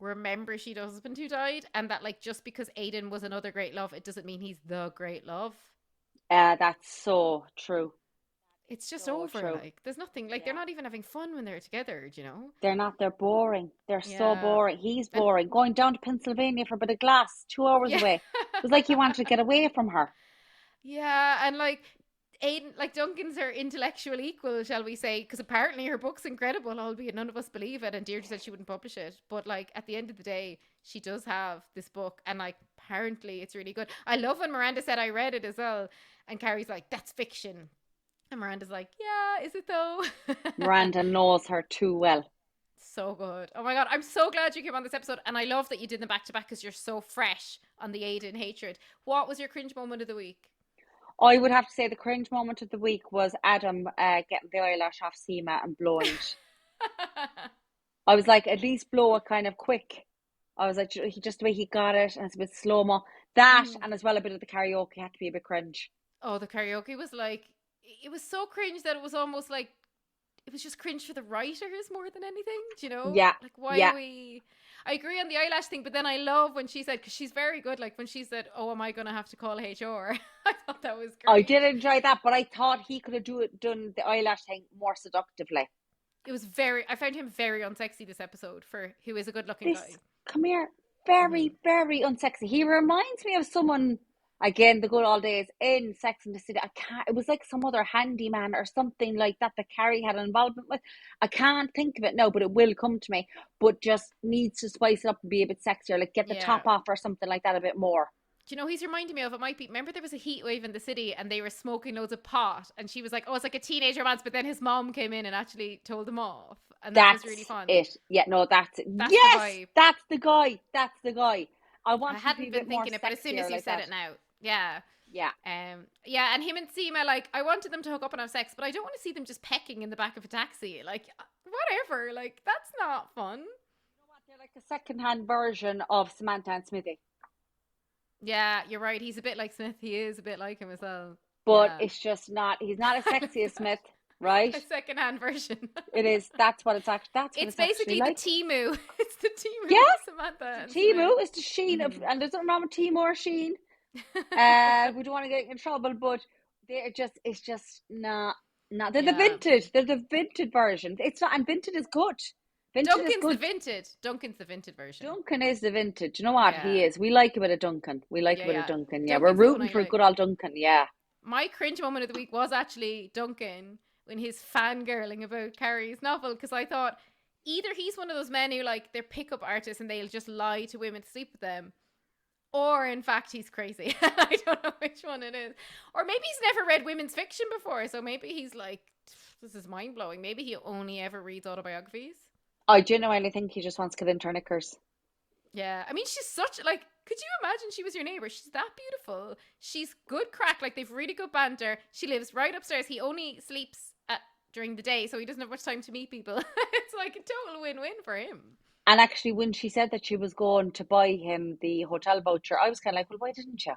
remember she had a husband who died, and that like just because Aiden was another great love, it doesn't mean he's the great love. That's so true. It's just so over. True. Like there's nothing like they're not even having fun when they're together. Do you know? They're not. They're boring. They're so boring. He's boring. Going down to Pennsylvania for a bit of glass, 2 hours away. It was like he wanted to get away from her. Yeah, and like Aiden, like Duncan's her intellectual equal, shall we say? Because apparently her book's incredible, albeit none of us believe it. And Deirdre said she wouldn't publish it, but like at the end of the day, she does have this book, and like apparently it's really good. I love when Miranda said I read it as well, and Carrie's like, that's fiction. And Miranda's like, yeah, is it though? Miranda knows her too well. So good. Oh my God. I'm so glad you came on this episode. And I love that you did them back to back because you're so fresh on the Aiden hatred. What was your cringe moment of the week? I would have to say the cringe moment of the week was Adam getting the eyelash off Seema and blowing it. I was like, at least blow it kind of quick. I was like, just the way he got it, and it's a bit slow-mo. That, and as well a bit of the karaoke had to be a bit cringe. Oh, the karaoke was like, it was so cringe that it was almost like, it was just cringe for the writers more than anything, do you know? Yeah. Like, why are we... I agree on the eyelash thing, but then I love when she said, because she's very good, like when she said, oh, am I going to have to call HR? I thought that was great. I did enjoy that, but I thought he could have done the eyelash thing more seductively. It was I found him very unsexy this episode for who is a good looking guy. Come here. Very, very unsexy. He reminds me of someone, again, the good old days in Sex and the City. It was like some other handyman or something like that Carrie had an involvement with. I can't think of it now, but it will come to me. But just needs to spice it up and be a bit sexier, like get the top off or something like that a bit more. Do you know he's reminding me of? It might be, remember there was a heat wave in the city and they were smoking loads of pot and she was like, oh, it's like a teenage romance, but then his mom came in and actually told them off, and that was really fun. Yeah, no, that's it. That's yes, the vibe. That's the guy. I hadn't been thinking it, but as soon as you like said that. it now, yeah, yeah, and him and Seema, like, I wanted them to hook up and have sex, but I don't want to see them just pecking in the back of a taxi, like, whatever, like, that's not fun. You know what? They're like a second-hand version of Samantha and Smithy. Yeah, you're right. He's a bit like Smith. He is a bit like him as well. But it's just not, he's not as sexy as Smith, right? A second-hand version. It is. That's what it's actually, it's basically like. the Timu. It's the Timu. Yeah. Samantha. Timu is the Sheen of, and there's nothing wrong with Timu or Sheen. We don't want to get in trouble, but it's just not, they're the vintage version. It's not, and vintage is good. Duncan's the vintage version. Duncan is the vintage. You know what? He is. We like a bit of Duncan. Yeah, Duncan's we're rooting for good old Duncan. Yeah. My cringe moment of the week was actually Duncan when he's fangirling about Carrie's novel, because I thought either he's one of those men who, like, they're pickup artists and they'll just lie to women to sleep with them, or in fact he's crazy. I don't know which one it is. Or maybe he's never read women's fiction before, so maybe he's like, this is mind-blowing. Maybe he only ever reads autobiographies. I genuinely think he just wants to get into her knickers. Yeah, I mean, she's such, like, could you imagine she was your neighbour? She's that beautiful. She's good crack, like, they've really good banter. She lives right upstairs. He only sleeps during the day, so he doesn't have much time to meet people. It's like a total win-win for him. And actually, when she said that she was going to buy him the hotel voucher, I was kind of like, well, why didn't you?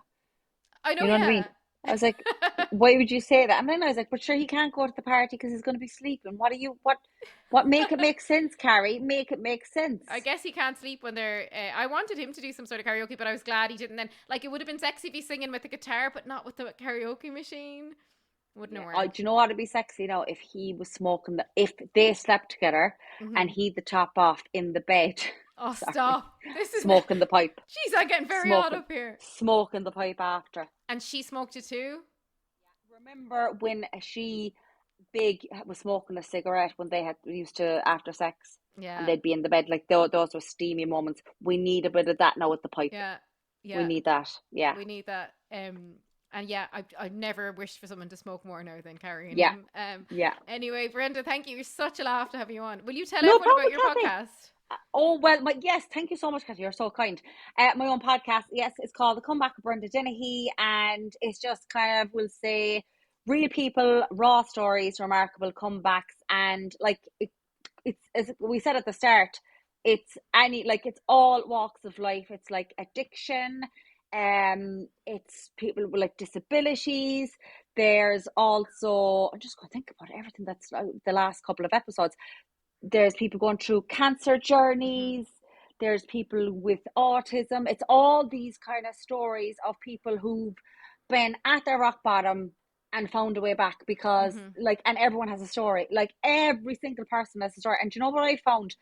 I know, you know what I mean? I was like, why would you say that? And then I was like, but sure, he can't go to the party because he's going to be sleeping. What make it make sense, Carrie? Make it make sense. I guess he can't sleep when they're, I wanted him to do some sort of karaoke, but I was glad he didn't then. Like, it would have been sexy if he's singing with the guitar, but not with the karaoke machine. Wouldn't have worked. Do you know what would be sexy now? If he was smoking, if they slept together and he'd the top off in the bed. Oh, stop. This is smoking the pipe. Jeez, I'm getting very hot up here. Smoking the pipe after. And she smoked it too? Yeah. Remember when she was smoking a cigarette when they used to after sex? Yeah. And they'd be in the bed, like those were steamy moments. We need a bit of that now with the pipe. Yeah. We need that. Yeah. We need that. And yeah, I've never wished for someone to smoke more now than Carrie and yeah. him. Yeah. Anyway, Brenda, thank you. You're such a laugh to have you on. Will you tell everyone about your podcast? Oh, well, yes, thank you so much, Cathy. You're so kind. My own podcast, yes, it's called The Comeback of Brenda Dennehy, and it's just kind of, we'll say, real people, raw stories, remarkable comebacks, and like it's as we said at the start, it's all walks of life. It's like addiction, it's people with like disabilities. There's also, I'm just going to think about everything that's the last couple of episodes. There's people going through cancer journeys. There's people with autism. It's all these kind of stories of people who've been at their rock bottom and found a way back because and everyone has a story. Like every single person has a story. And do you know what I found?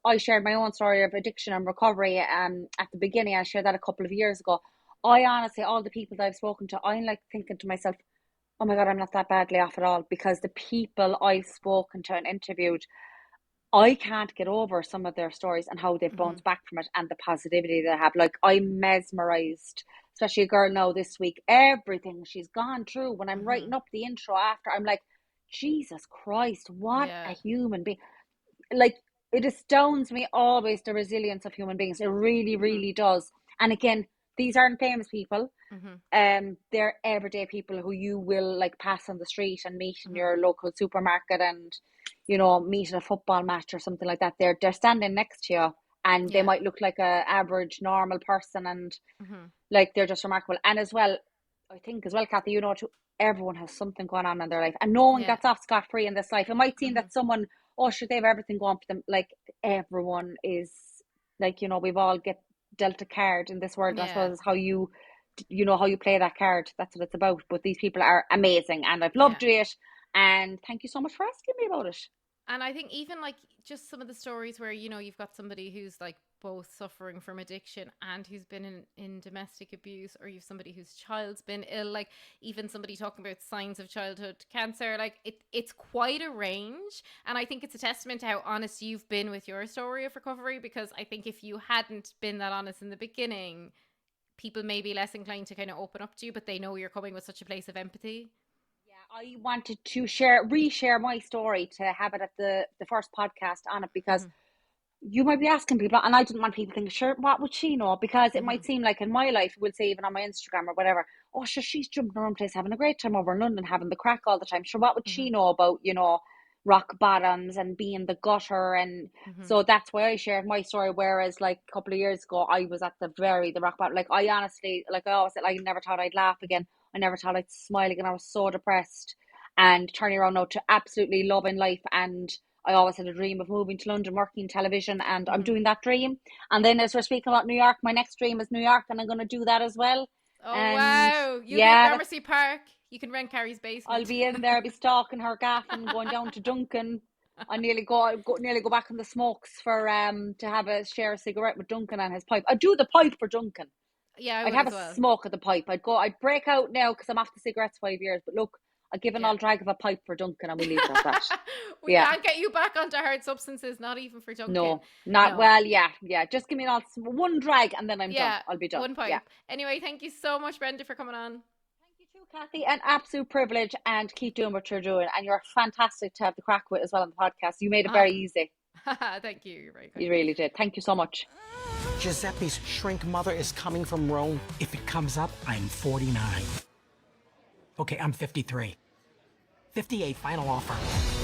I shared my own story of addiction and recovery at the beginning. I shared that a couple of years ago. I honestly, all the people that I've spoken to, I'm like thinking to myself, oh my God, I'm not that badly off at all, because the people I've spoken to and interviewed, I can't get over some of their stories and how they've bounced back from it and the positivity they have. Like, I'm mesmerized, especially a girl now this week. Everything she's gone through. When I'm writing up the intro after, I'm like, Jesus Christ, what a human being. Like, it astounds me always, the resilience of human beings. It really, really does. And again, these aren't famous people. They're everyday people who you will like pass on the street and meet in your local supermarket, and you know, meet at a football match or something like that. They're standing next to you, and they might look like a average normal person, and like they're just remarkable. And as well, I think as well, Cathy, you know, too, everyone has something going on in their life, and no one gets off scot-free in this life. It might seem that someone, oh sure, they have everything going for them. Like, everyone is, like, you know, we've all get dealt a card in this world. I suppose how you know, how you play that card, that's what it's about. But these people are amazing, and I've loved it, and thank you so much for asking me about it. And I think even like just some of the stories where, you know, you've got somebody who's like both suffering from addiction and who's been in domestic abuse, or you've somebody whose child's been ill, like even somebody talking about signs of childhood cancer. Like it's quite a range. And I think it's a testament to how honest you've been with your story of recovery, because I think if you hadn't been that honest in the beginning, people may be less inclined to kind of open up to you, but they know you're coming with such a place of empathy. I wanted to reshare my story to have it at the first podcast on it, because you might be asking people, and I didn't want people thinking, sure, what would she know? Because it might seem like in my life, we'll say even on my Instagram or whatever, oh, sure, she's jumping around place, having a great time over in London, having the crack all the time. Sure, what would she know about, you know, rock bottoms and being the gutter? And so that's why I shared my story. Whereas like a couple of years ago, I was at the rock bottom. Like, I honestly, like I always said, I never thought I'd laugh again. I never thought I'd smile again. I was so depressed, and turning around now to absolutely loving life. And I always had a dream of moving to London, working in television, and I'm doing that dream. And then as we're speaking about New York, my next dream is New York, and I'm going to do that as well. Oh, and wow. You'll be at Gramercy Park. You can rent Carrie's basement. I'll be in there, I'll be stalking her gaff and going down to Duncan. I nearly go back in the smokes for to share a cigarette with Duncan and his pipe. I'd do the pipe for Duncan. Yeah, I'd have a smoke of the pipe. I'd break out now because I'm off the cigarettes 5 years. But look, I'd give an old drag of a pipe for Duncan, and we leave it at that. We can't get you back onto hard substances, not even for Duncan. No. Well, yeah. Just give me one drag, and then I'm done. I'll be done. One pipe. Yeah. Anyway, thank you so much, Brenda, for coming on. Thank you too, Cathy. An absolute privilege, and keep doing what you're doing. And you're fantastic to have the crack with as well on the podcast. You made it very easy. Thank you. You're very good. You really did. Thank you so much. Giuseppe's shrink mother is coming from Rome. If it comes up, I'm 49. Okay, I'm 53. 58, final offer.